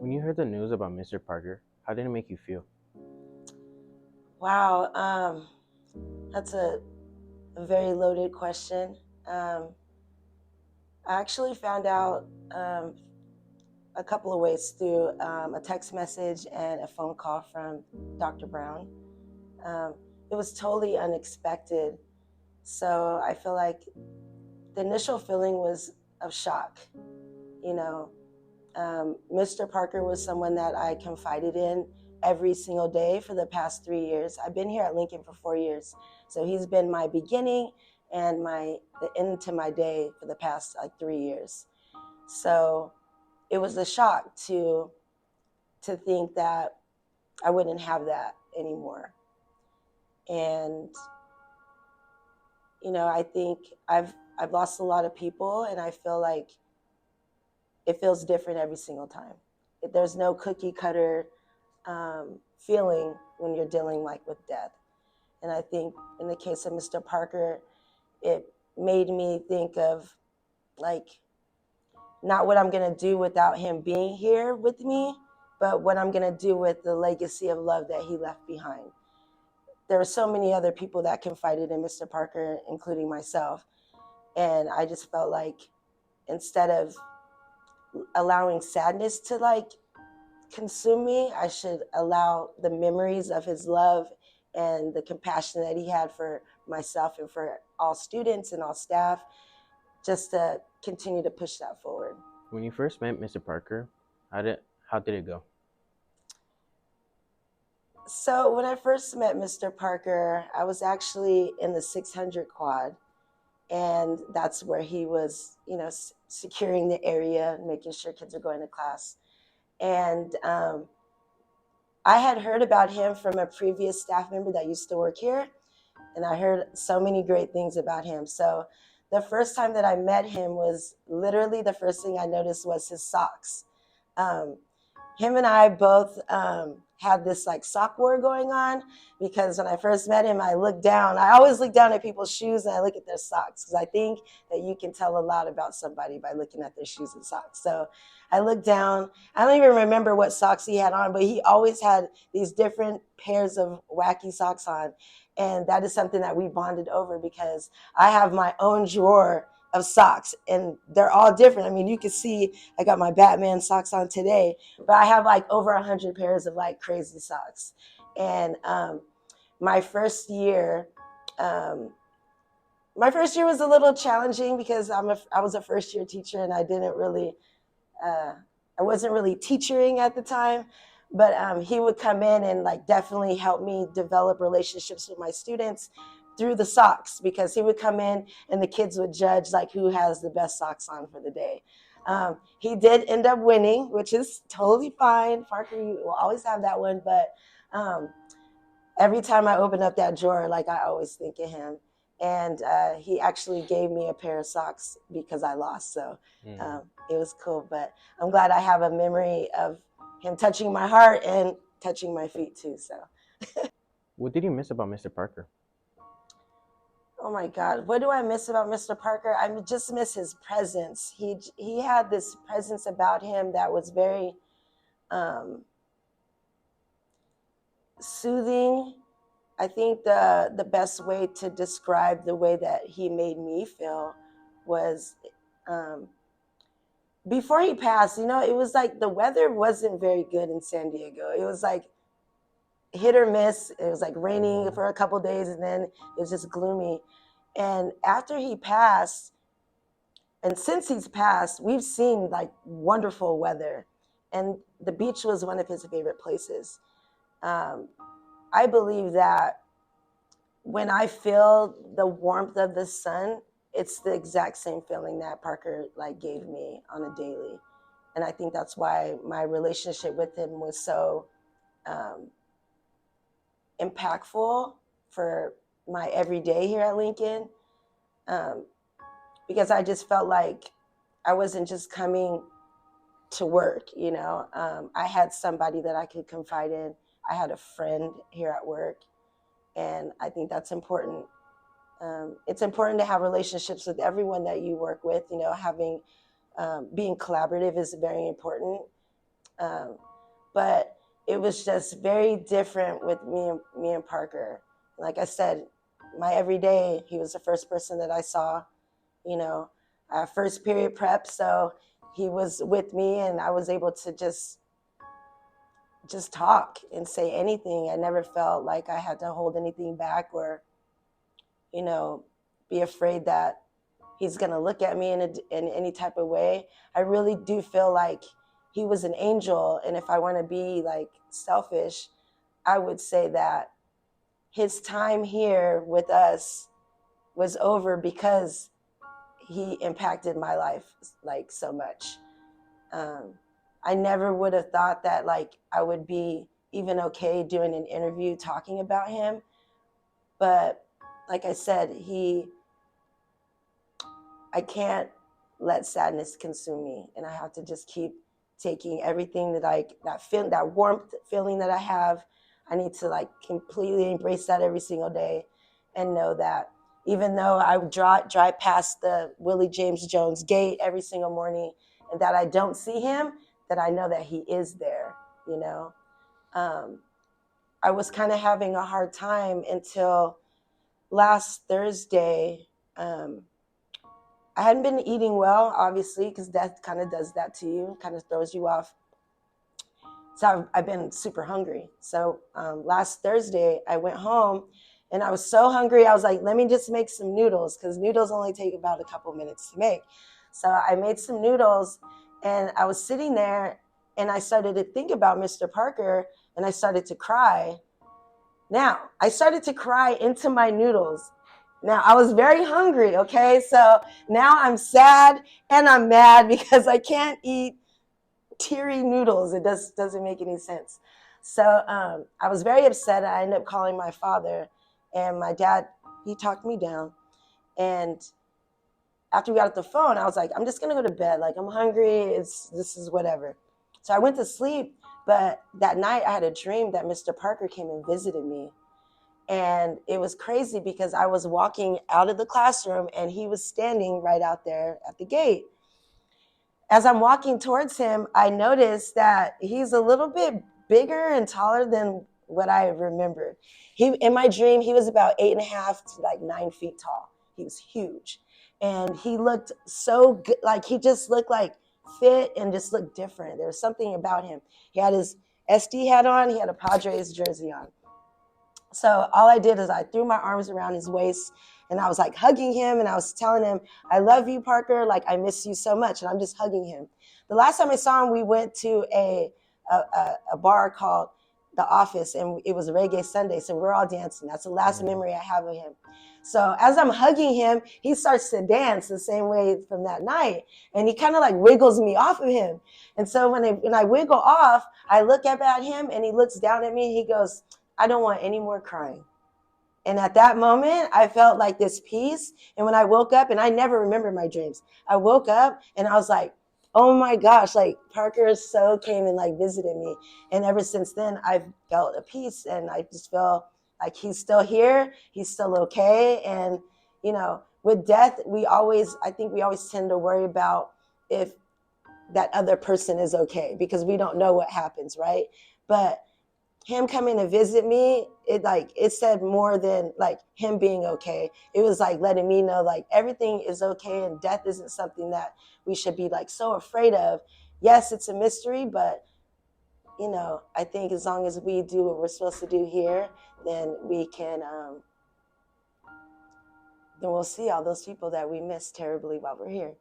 When you heard the news about Mr. Parker, how did it make you feel? Wow, that's a very loaded question. Um, I actually found out a couple of ways through a text message and a phone call from Dr. Brown. Um, it was totally unexpected. So I feel like the initial feeling was of shock. You know, Mr. Parker was someone that I confided in every single day for the past 3 years. I've been here at Lincoln for 4 years. So he's been my beginning and the end to my day for the past like 3 years. So it was a shock to think that I wouldn't have that anymore. And I think I've lost a lot of people, and I feel like it feels different every single time. There's no cookie cutter feeling when you're dealing like with death. And I think in the case of Mr. Parker, it made me think of like not what I'm gonna do without him being here with me, but what I'm gonna do with the legacy of love that he left behind. There are so many other people that confided in Mr. Parker, including myself. And I just felt like instead of allowing sadness to like consume me, I should allow the memories of his love and the compassion that he had for myself and for all students and all staff just to continue to push that forward. When you first met Mr. Parker, how did how did it go? So when I first met Mr. Parker, I was actually in the 600 quad, and that's where he was, securing the area, making sure kids are going to class. And I had heard about him from a previous staff member that used to work here, and I heard so many great things about him. So the first time that I met him was literally the first thing I noticed was his socks. Um, Him and I both had this like sock war going on because when I first met him, I looked down. I always look down at people's shoes and I look at their socks because I think that you can tell a lot about somebody by looking at their shoes and socks. So I looked down. I don't even remember what socks he had on, but he always had these different pairs of wacky socks on. And that is something that we bonded over because I have my own drawer of socks and they're all different. I mean, you can see I got my Batman socks on today, but I have like over 100 pairs of like crazy socks. And my first year, um, my first year was a little challenging because I was a first year teacher and uh, I wasn't really teaching at the time. But he would come in and like definitely help me develop relationships with my students through the socks because he would come in and the kids would judge like who has the best socks on for the day. He did end up winning, which is totally fine. Parker, you will always have that one, but um, every time I open up that drawer, like I always think of him. And he actually gave me a pair of socks because I lost. So Mm. it was cool. But I'm glad I have a memory of him touching my heart and touching my feet too. So, What did you miss about Mr. Parker? oh my God, what do I miss about Mr. Parker? I just miss his presence. He had this presence about him that was very um, soothing. I think the best way to describe the way that he made me feel was um, before he passed. It was like the weather wasn't very good in San Diego. It was like hit or miss. It was like raining for a couple days, and then it was just gloomy. And after he passed, and since he's passed, we've seen like wonderful weather, and the beach was one of his favorite places. Um, I believe that when I feel the warmth of the sun, it's the exact same feeling that Parker like gave me on a daily. And I think that's why my relationship with him was so um, impactful for my everyday here at Lincoln. um, because I just felt like I wasn't just coming to work, you know. I had somebody that I could confide in. I had a friend here at work, and I think that's important. It's important to have relationships with everyone that you work with. You know, having being collaborative is very important. Um, but it was just very different with me and Parker. Like I said, my everyday, he was the first person that I saw. You know, first period prep, so he was with me, and I was able to just talk and say anything. I never felt like I had to hold anything back or, you know, be afraid that he's going to look at me in any type of way. I really do feel like he was an angel. And if I want to be like selfish, I would say that his time here with us was over because he impacted my life like so much. Um, I never would have thought that like I would be even okay doing an interview talking about him. But like I said, I can't let sadness consume me, and I have to just keep taking everything that warmth feeling that I have. I need to like completely embrace that every single day, and know that even though I drive past the Willie James Jones gate every single morning, and that I don't see him, that I know that he is there. You know, um, I was kind of having a hard time until last Thursday. I hadn't been eating well, obviously, because death kind of does that to you, kind of throws you off. So I've been super hungry. So last Thursday, I went home and I was so hungry. I was like, let me just make some noodles, because noodles only take about a couple minutes to make. So I made some noodles, and I was sitting there, and I started to think about Mr. Parker, and I started to cry. Now, I started to cry into my noodles. Now, I was very hungry, okay? So now I'm sad and I'm mad because I can't eat teary noodles. It doesn't make any sense. So I was very upset. I ended up calling my father, and my dad, he talked me down. And after we got off the phone, I was like, I'm just going to go to bed. Like, I'm hungry. This is whatever. So I went to sleep. But that night, I had a dream that Mr. Parker came and visited me. And it was crazy because I was walking out of the classroom and he was standing right out there at the gate. As I'm walking towards him, I noticed that he's a little bit bigger and taller than what I remembered. In my dream, he was about 8.5 to like 9 feet tall. He was huge. And he looked so good, like he just looked like fit and just looked different. There was something about him. He had his SD hat on, he had a Padres jersey on. So all I did is I threw my arms around his waist, and I was like hugging him, and I was telling him, I love you, Parker. Like, I miss you so much. And I'm just hugging him. The last time I saw him, we went to a bar called The Office, and it was a reggae Sunday. So we're all dancing. That's the last memory I have of him. So as I'm hugging him, he starts to dance the same way from that night. And he kind of like wiggles me off of him. And so when I wiggle off, I look up at him, and he looks down at me, and he goes, I don't want any more crying. And at that moment, I felt like this peace. And when I woke up, and I never remember my dreams, I woke up and I was like, oh my gosh, like Parker so came and like visited me. And ever since then, I've felt a peace, and I just feel like he's still here. He's still okay. And, you know, with death, I think we always tend to worry about if that other person is okay, because we don't know what happens, right? But him coming to visit me, it said more than like him being okay. It was like letting me know like everything is okay, and death isn't something that we should be like so afraid of. Yes, it's a mystery, but you know, I think as long as we do what we're supposed to do here, then we can then we'll see all those people that we miss terribly while we're here.